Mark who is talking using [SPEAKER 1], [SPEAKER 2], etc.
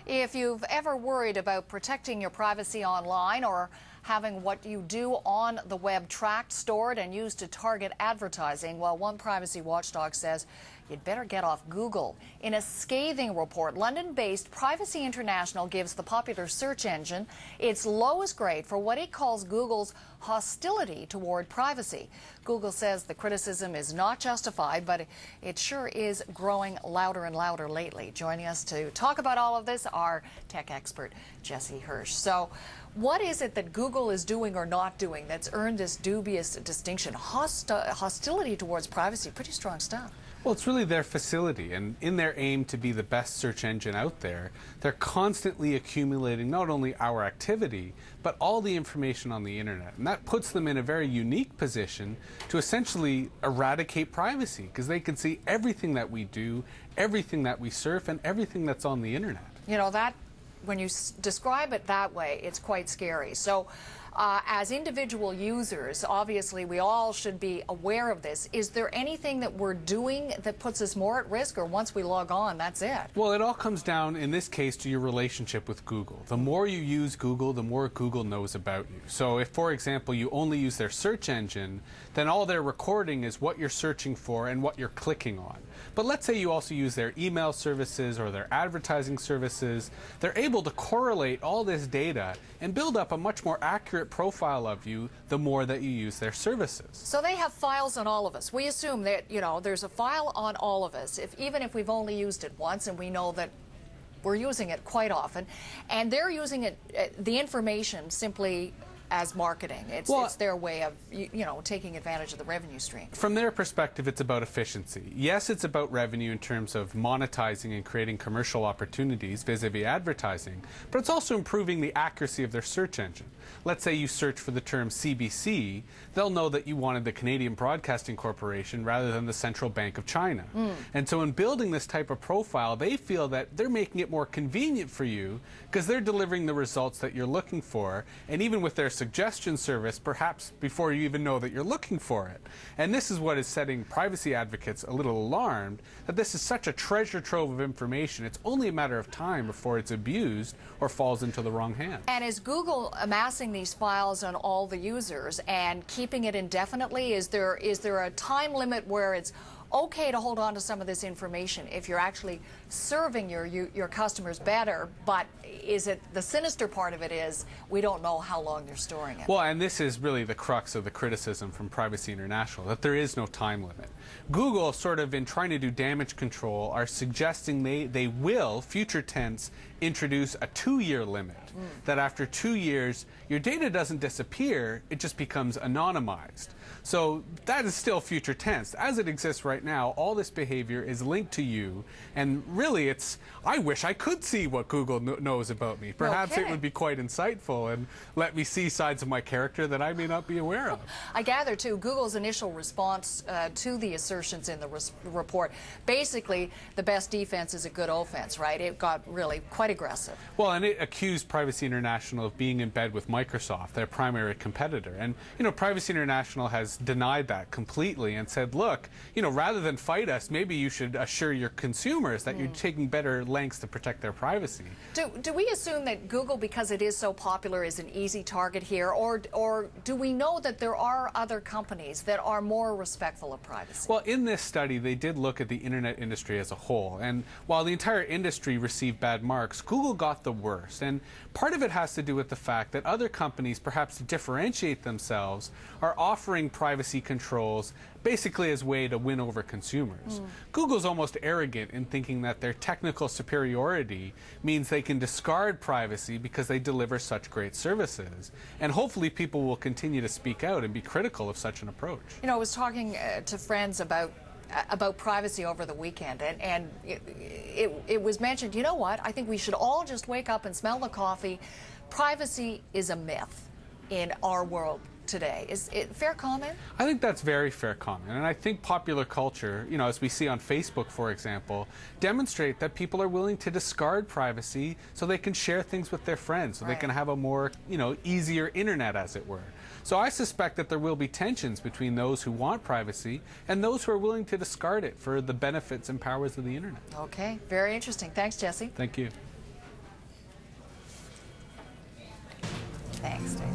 [SPEAKER 1] If you've ever worried about protecting your privacy online or having what you do on the web tracked, stored, and used to target advertising, well, one privacy watchdog says you'd better get off Google. In a scathing report, London-based Privacy International gives the popular search engine its lowest grade for what it calls Google's hostility toward privacy. Google says the criticism is not justified, but it sure is growing louder and louder lately. Joining us to talk about all of this, our tech expert, Jesse Hirsh. So, what is it that Google is doing or not doing that's earned this dubious distinction? Hostility towards privacy, pretty strong stuff.
[SPEAKER 2] Well, it's really their facility, and in their aim to be the best search engine out there, they're constantly accumulating not only our activity, but all the information on the internet. And that puts them in a very unique position to essentially eradicate privacy, because they can see everything that we do, everything that we surf, and everything that's on the internet.
[SPEAKER 1] You know, that when you describe it that way, it's quite scary. So as individual users, obviously we all should be aware of this. Is there anything that we're doing that puts us more at risk, or once we log on, that's it?
[SPEAKER 2] Well, it all comes down, in this case, to your relationship with Google. The more you use Google, the more Google knows about you. So if, for example, you only use their search engine, then all they're recording is what you're searching for and what you're clicking on. But let's say you also use their email services or their advertising services. They're able to correlate all this data and build up a much more accurate profile of you the more that you use their services.
[SPEAKER 1] So they have files on all of us. We assume that, you know, there's a file on all of us, even if we've only used it once, and we know that we're using it quite often, and they're using it, the information, simply as marketing. It's their way of, you know, taking advantage of the revenue stream.
[SPEAKER 2] From their perspective, it's about efficiency. Yes, it's about revenue in terms of monetizing and creating commercial opportunities vis-a-vis advertising, but it's also improving the accuracy of their search engine. Let's say you search for the term CBC, they'll know that you wanted the Canadian Broadcasting Corporation rather than the Central Bank of China. And so in building this type of profile, they feel that they're making it more convenient for you because they're delivering the results that you're looking for, and even with their suggestion service, perhaps before you even know that you're looking for it. And this is what is setting privacy advocates a little alarmed, that this is such a treasure trove of information. It's only a matter of time before it's abused or falls into the wrong hands.
[SPEAKER 1] And is Google amassing these files on all the users and keeping it indefinitely? Is there a time limit where it's okay to hold on to some of this information if you're actually serving your customers better, but is it, the sinister part of it is we don't know how long they're storing it?
[SPEAKER 2] Well, and this is really the crux of the criticism from Privacy International, that there is no time limit. Google, sort of in trying to do damage control, are suggesting they will, future tense, introduce a 2-year limit, that after 2 years your data doesn't disappear, it just becomes anonymized. So that is still future tense. As it exists right now, all this behavior is linked to you, and really I wish I could see what Google knows about me. Perhaps it would be quite insightful and let me see sides of my character that I may not be aware of.
[SPEAKER 1] I gather, too, Google's initial response to the assertions in the report, basically the best defense is a good offense, right? It got really quite aggressive.
[SPEAKER 2] Well, and it accused Privacy International of being in bed with Microsoft, their primary competitor. And, you know, Privacy International has denied that completely and said, look, you know, rather than fight us, maybe you should assure your consumers that you're taking better lengths to protect their privacy.
[SPEAKER 1] Do we assume that Google, because it is so popular, is an easy target here, or do we know that there are other companies that are more respectful of privacy?
[SPEAKER 2] Well, in this study, they did look at the internet industry as a whole, and while the entire industry received bad marks, Google got the worst. And part of it has to do with the fact that other companies, perhaps to differentiate themselves, are offering privacy controls basically as a way to win over consumers. Google's almost arrogant in thinking that their technical superiority means they can discard privacy because they deliver such great services. And hopefully people will continue to speak out and be critical of such an approach.
[SPEAKER 1] You know, I was talking to friends about privacy over the weekend, and it was mentioned, you know what, I think we should all just wake up and smell the coffee. Privacy is a myth in our world today. Is it fair comment?
[SPEAKER 2] I think that's very fair comment, and I think popular culture, you know, as we see on Facebook, for example, demonstrate that people are willing to discard privacy so they can share things with their friends, so they can have a more, you know, easier internet, as it were. So I suspect that there will be tensions between those who want privacy and those who are willing to discard it for the benefits and powers of the internet.
[SPEAKER 1] Okay, very interesting. Thanks, Jesse.
[SPEAKER 2] Thank you.
[SPEAKER 1] Thanks, Dave.